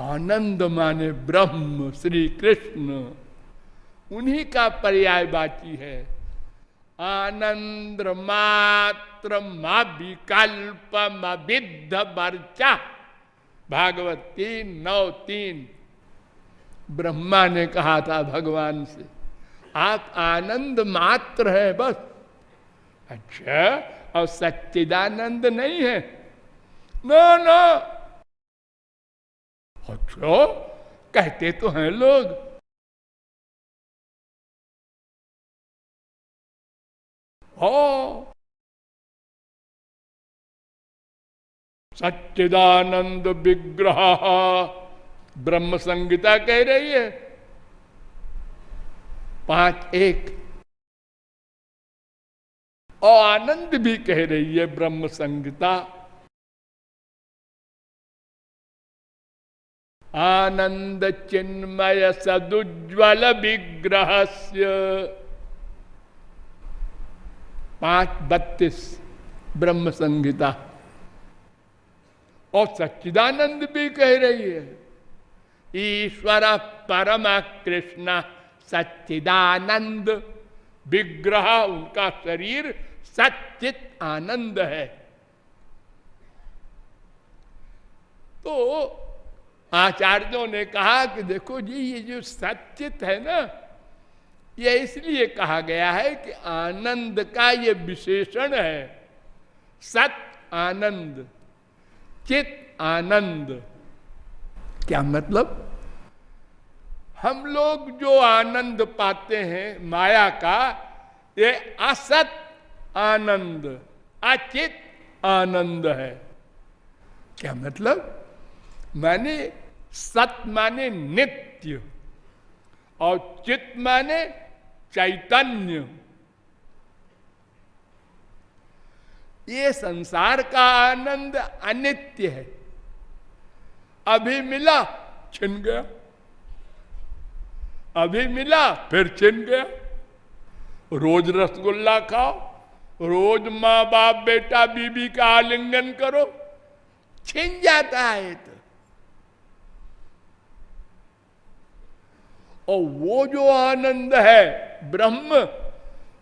आनंद माने ब्रह्म श्री कृष्ण, उन्हीं का पर्यायवाची है। आनंद मात्र विकल्पमविद्ध वर्चा। भागवत 3:9-3 ब्रह्मा ने कहा था भगवान से, आप आनंद मात्र है बस। अच्छा, और सच्चिदानंद नहीं है? ना ना। अच्छा, कहते तो हैं लोग। हो सच्चिदानंद विग्रह ब्रह्म संहिता कह रही है 5:1। और आनंद भी कह रही है ब्रह्म संहिता। आनंद चिन्मय सदुज्वल विग्रहस्य 5:32 ब्रह्म संहिता। और सच्चिदानंद भी कह रही है, ईश्वर परम कृष्ण सच्चिदानंद विग्रह। उनका शरीर सच्चित आनंद है। तो आचार्यों ने कहा कि देखो जी, ये जो सच्चित है ना, ये इसलिए कहा गया है कि आनंद का ये विशेषण है, सत आनंद, चित आनंद। क्या मतलब? हम लोग जो आनंद पाते हैं माया का, ये असत आनंद, अचित आनंद है। क्या मतलब? माने सत माने नित्य और चित माने चैतन्य। ये संसार का आनंद अनित्य है, अभी मिला छिन गया, अभी मिला फिर छिन गया। रोज रसगुल्ला खाओ, रोज माँ बाप बेटा बीबी का आलिंगन करो, छिन जाता है। तो और वो जो आनंद है ब्रह्म,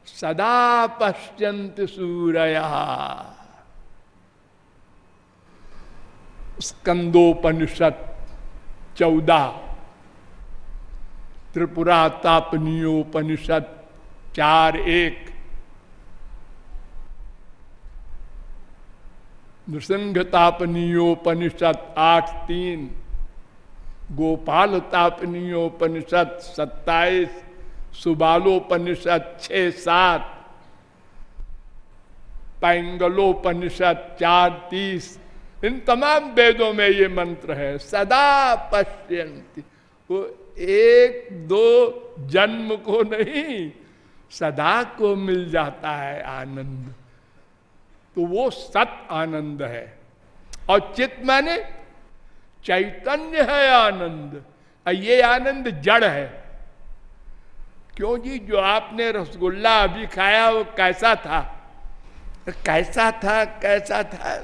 सदा पश्यन्त सूरया। स्कंदोपनिषद 14, त्रिपुरा तापनीयोपनिषद 4:1, नृसिंह तापनीयोपनिषद 8:3, गोपाल तापनीयोपनिषद 27, सुबालोपनिषद 6:7, पैंगलोपनिषद 4:30, इन तमाम वेदों में ये मंत्र है, सदा पश्यन्ति। वो एक दो जन्म को नहीं, सदा को मिल जाता है आनंद। तो वो सत आनंद है। और चित माने चैतन्य है आनंद। ये आनंद जड़ है। क्यों जी? जो आपने रसगुल्ला अभी खाया वो कैसा था? कैसा था, कैसा था?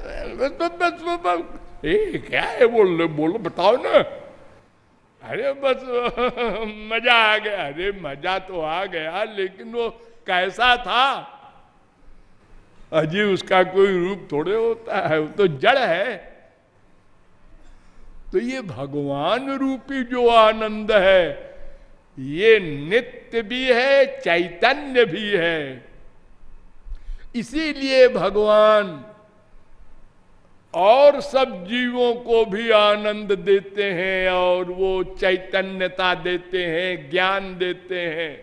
क्या है? बोलो बताओ ना। अरे बस मजा आ गया। अरे मजा तो आ गया, लेकिन वो कैसा था? अजी उसका कोई रूप थोड़े होता है, वो तो जड़ है। तो ये भगवान रूपी जो आनंद है, ये नित्य भी है, चैतन्य भी है। इसीलिए भगवान और सब जीवों को भी आनंद देते हैं और वो चैतन्यता देते हैं, ज्ञान देते हैं।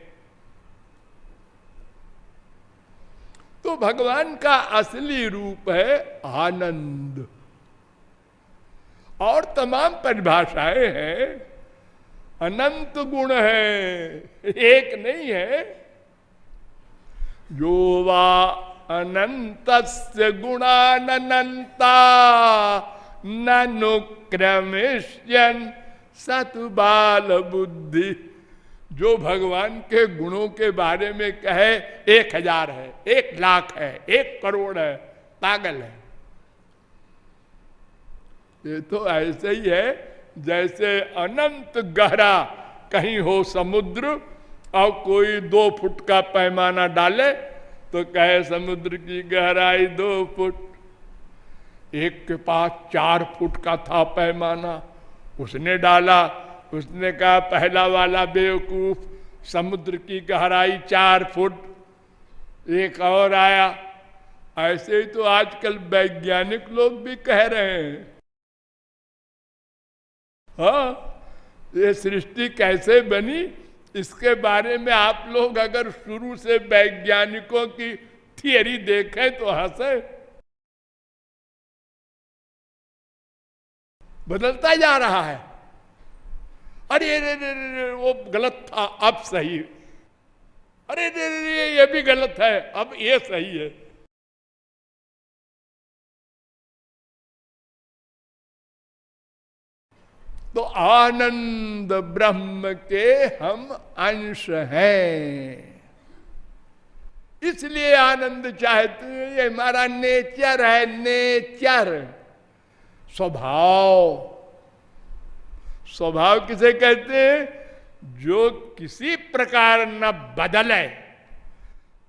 तो भगवान का असली रूप है आनंद। और तमाम परिभाषाएं हैं। अनंत गुण है, एक नहीं है। जो वा अनंतस्य गुणानंता ननुक्रमिष्यन् सतु बाल बुद्धि। जो भगवान के गुणों के बारे में कहे 1000 है, 1,00,000 है, 1 करोड़ है, पागल है। ये तो ऐसे ही है जैसे अनंत गहरा कहीं हो समुद्र और कोई 2 फुट का पैमाना डाले तो कहे समुद्र की गहराई 2 फुट। एक के पास 4 फुट का था पैमाना, उसने डाला, उसने कहा पहला वाला बेवकूफ, समुद्र की गहराई 4 फुट। एक और आया। ऐसे ही तो आजकल वैज्ञानिक लोग भी कह रहे हैं। हाँ, ये सृष्टि कैसे बनी, इसके बारे में आप लोग अगर शुरू से वैज्ञानिकों की थियरी देखें तो हंसे। बदलता जा रहा है। अरे रे, वो गलत था, अब सही। अरे रे, ये भी गलत है, अब ये सही है। तो आनंद ब्रह्म के हम अंश हैं, इसलिए आनंद चाहते हैं। ये हमारा नेचर है, नेचर, स्वभाव। स्वभाव किसे कहते हैं? जो किसी प्रकार न बदले।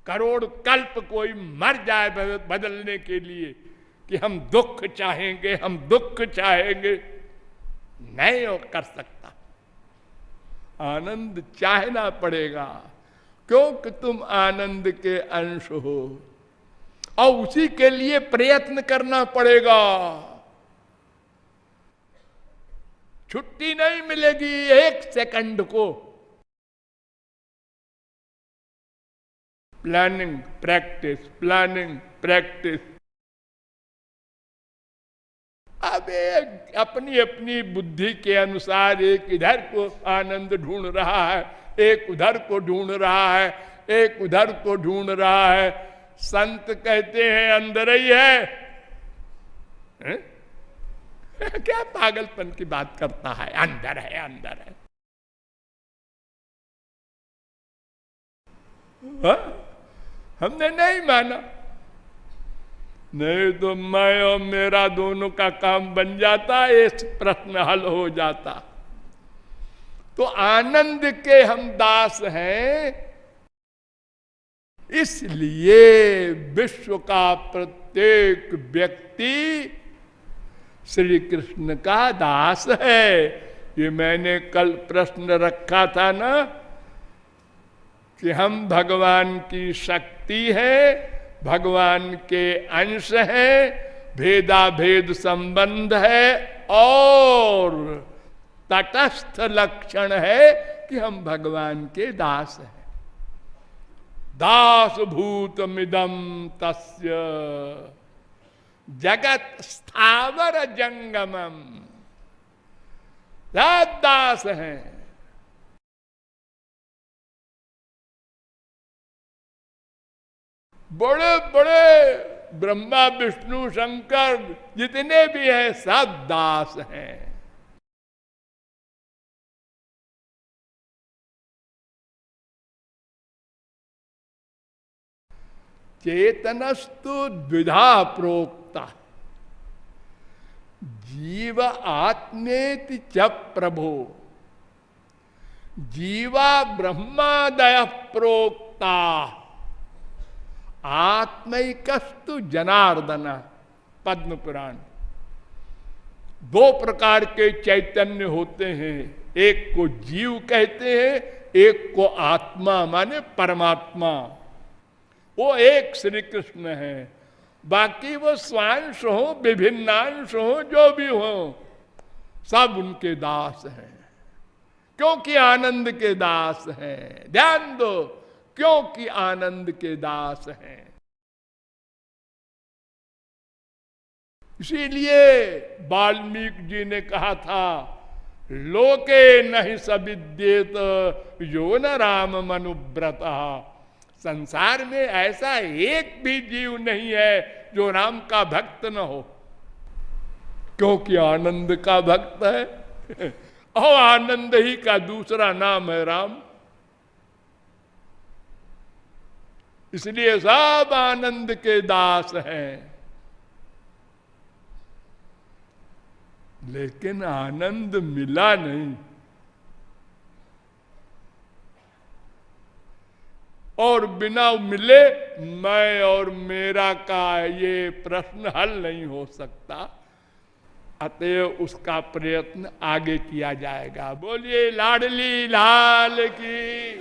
करोड़ कल्प कोई मर जाए बदलने के लिए कि हम दुख चाहेंगे, हम दुख चाहेंगे, नहीं वो कर सकता। आनंद चाहना पड़ेगा। क्योंकि तुम आनंद के अंश हो और उसी के लिए प्रयत्न करना पड़ेगा। छुट्टी नहीं मिलेगी एक सेकंड को। Planning practice, planning practice. अब अपनी अपनी बुद्धि के अनुसार एक इधर को आनंद ढूंढ रहा है, एक उधर को ढूंढ रहा है, एक उधर को ढूंढ रहा है। संत कहते हैं अंदर ही है, हैं? क्या पागलपन की बात करता है, अंदर है अंदर है। हा? हमने नहीं माना, नहीं तो मैं और मेरा दोनों का काम बन जाता, ये प्रश्न हल हो जाता। तो आनंद के हम दास हैं, इसलिए विश्व का प्रत्येक व्यक्ति श्री कृष्ण का दास है। ये मैंने कल प्रश्न रखा था ना कि हम भगवान की शक्ति है, भगवान के अंश है, भेदा भेद संबंध है और तटस्थ लक्षण है कि हम भगवान के दास हैं। दास भूत मिदम तस्य जगत स्थावर जंगमम। दास हैं। बड़े बड़े ब्रह्मा विष्णु शंकर जितने भी हैं सब दास हैं। चेतनस्तु द्विधा प्रोक्ता जीव आत्मेति च प्रभो जीवा ब्रह्मादय प्रोक्ता आत्मैकस्तु जनार्दन। पद्म पुराण। दो प्रकार के चैतन्य होते हैं, एक को जीव कहते हैं, एक को आत्मा माने परमात्मा। वो एक श्री कृष्ण है, बाकी वो स्वांश हो विभिन्नांश हो जो भी हो सब उनके दास हैं, क्योंकि आनंद के दास हैं। ध्यान दो, क्योंकि आनंद के दास हैं। इसीलिए वाल्मीकि जी ने कहा था लोके नहीं सविद्येत यो न राम मनुव्रत। संसार में ऐसा एक भी जीव नहीं है जो राम का भक्त न हो, क्योंकि आनंद का भक्त है और आनंद ही का दूसरा नाम है राम। इसलिए सब आनंद के दास हैं। लेकिन आनंद मिला नहीं, और बिना मिले मैं और मेरा का ये प्रश्न हल नहीं हो सकता। अतएव उसका प्रयत्न आगे किया जाएगा। बोलिए लाडली लाल की।